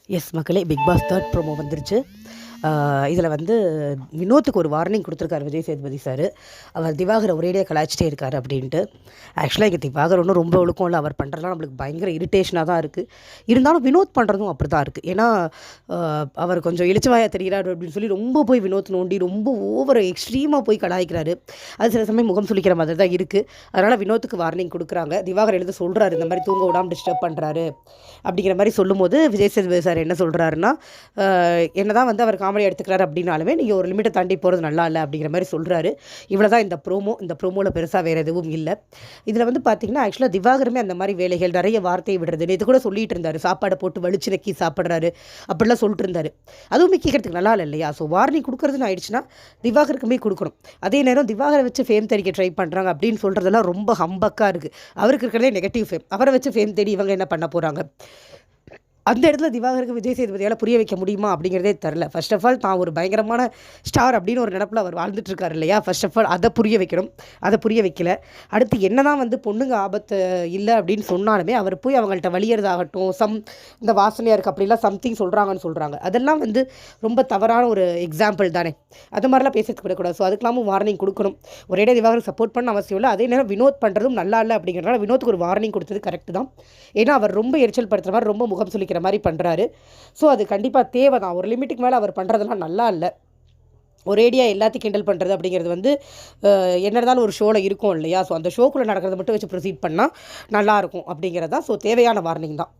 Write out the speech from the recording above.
S மக்களே, big pass 3 promo வந்துருச்சு. இதில் வந்து வினோத்துக்கு ஒரு வார்னிங் கொடுத்துருக்காரு விஜய் சேதுபதி சார். அவர் திவாகரை ஒரேடியாக கலாய்ச்சிட்டே இருக்கார் அப்படின்ட்டு. ஆக்சுவலாக இங்கே திவாகர் ஒன்றும் ரொம்ப ஒழுக்கம் இல்லை. அவர் பண்ணுறதுலாம் நம்மளுக்கு பயங்கர இரிட்டேஷனாக தான் இருக்குது. இருந்தாலும் வினோத் பண்ணுறதும் அப்படி தான் இருக்குது. ஏன்னா அவர் கொஞ்சம் இளிச்சவாயாக தெரிகிறாரு அப்படின்னு சொல்லி ரொம்ப போய் வினோத் நோண்டி ரொம்ப ஓவர் எக்ஸ்ட்ரீமாக போய் கலாய்க்கிறாரு. அது சில சமயம் முகம் சுளிக்கிற மாதிரி தான் இருக்குது. அதனால் வினோத்துக்கு வார்னிங் கொடுக்குறாங்க. திவாகர் எழுத சொல்கிறாரு, இந்த மாதிரி தூங்க விடாமல் டிஸ்டர்ப் பண்ணுறாரு அப்படிங்கிற மாதிரி சொல்லும்போது விஜய் சேதுபதி சார் என்ன சொல்கிறாருன்னா, என்னதான் வந்து அவர் காமெடி எடுத்துக்கிறாரு அப்படின்னாலுமே நீங்கள் ஒரு லிமிட்டை தாண்டி போகிறது நல்லா இல்லை அப்படிங்கிற மாதிரி சொல்கிறாரு. இவ்வளோ தான் இந்த ப்ரோமோவில் பெருசாக வேறு எதுவும் இல்லை. இதில் வந்து பார்த்திங்கன்னா ஆக்சுவலாக திவாகருமே அந்த மாதிரி வேலைகள் நிறைய வார்த்தையை விடுறது இது கூட சொல்லிட்டு இருந்தார். சாப்பாடை போட்டு வலிச்சு நக்கி சாப்பிட்றாரு அப்படிலாம் சொல்லிட்டு இருந்தார். அதுவுமே கேட்கறதுக்கு நல்லா இல்லை இல்லையா? ஸோ வார்னிங் கொடுக்குறதுன்னு ஆயிடுச்சுன்னா திவாகருக்குமே கொடுக்கணும். அதே நேரம் திவாகரை வச்சு ஃபேம் தெரிவிக்க ட்ரை பண்ணுறாங்க அப்படின்னு சொல்கிறதெல்லாம் ரொம்ப ஹம்பக்காக இருக்குது. அவருக்கு இருக்கிறதே நெகட்டிவ் ஃபேம். அவரை வச்சு ஃபேம் தேடி இவங்க என்ன பண்ண போகிறாங்க? அந்த இடத்துல திவாகருக்கு விஜய் சேதுபதியால் புரிய வைக்க முடியுமா அப்படிங்கிறதே தெரில. ஃபர்ஸ்ட் ஆஃப் ஆல் தான் ஒரு பயங்கரமான ஸ்டார் அப்படின்னு ஒரு நினப்பில் அவர் வாழ்ந்துட்டுருக்காரு இல்லையா? ஃபர்ஸ்ட் ஆஃப் ஆல் அதை புரிய வைக்கணும். அதை புரிய வைக்கல. அடுத்து என்ன தான் வந்து பொண்ணுங்க ஆபத்து இல்லை அப்படின்னு சொன்னாலுமே அவர் போய் அவங்கள்ட்ட வலியறதாகட்டும், இந்த வாசனையாக அப்படிலாம் சம்திங் சொல்கிறாங்க. அதெல்லாம் வந்து ரொம்ப தவறான ஒரு எக்ஸாம்பிள் தானே. அது மாதிரிலாம் பேசிட்டு விடக்கூடாது. ஸோ அதுக்கெல்லாமும் வார்னிங் கொடுக்கணும். ஒரேடே திவாகருக்கு சப்போர்ட் பண்ண அவசியம் இல்லை. அதே நேரம் வினோத் பண்ணுறதும் நல்லா இல்லை அப்படிங்கிறனால வினோத்துக்கு ஒரு வார்னிங் கொடுத்தது கரெக்டு தான். ஏன்னா அவர் ரொம்ப எரிச்சல் படுத்துகிற மாதிரி ரொம்ப முகம் சுளிக்கிற மாதிரி பண்ணுறாரு. ஸோ அது கண்டிப்பாக தேவை தான். ஒரு லிமிட்டுக்கு மேலே அவர் பண்ணுறதெல்லாம் நல்லா இல்லை. ஒரேடியாக எல்லாத்தையும் கிண்டல் பண்ணுறது அப்படிங்கிறது வந்து என்ன இருந்தாலும் ஒரு ஷோவில் இருக்கும் இல்லையா? ஸோ அந்த ஷோக்குள்ளே நடக்கிறத மட்டும் வச்சு ப்ரொசீட் பண்ணால் நல்லாயிருக்கும் அப்படிங்கிறது தான். ஸோ தேவையான வார்னிங் தான்.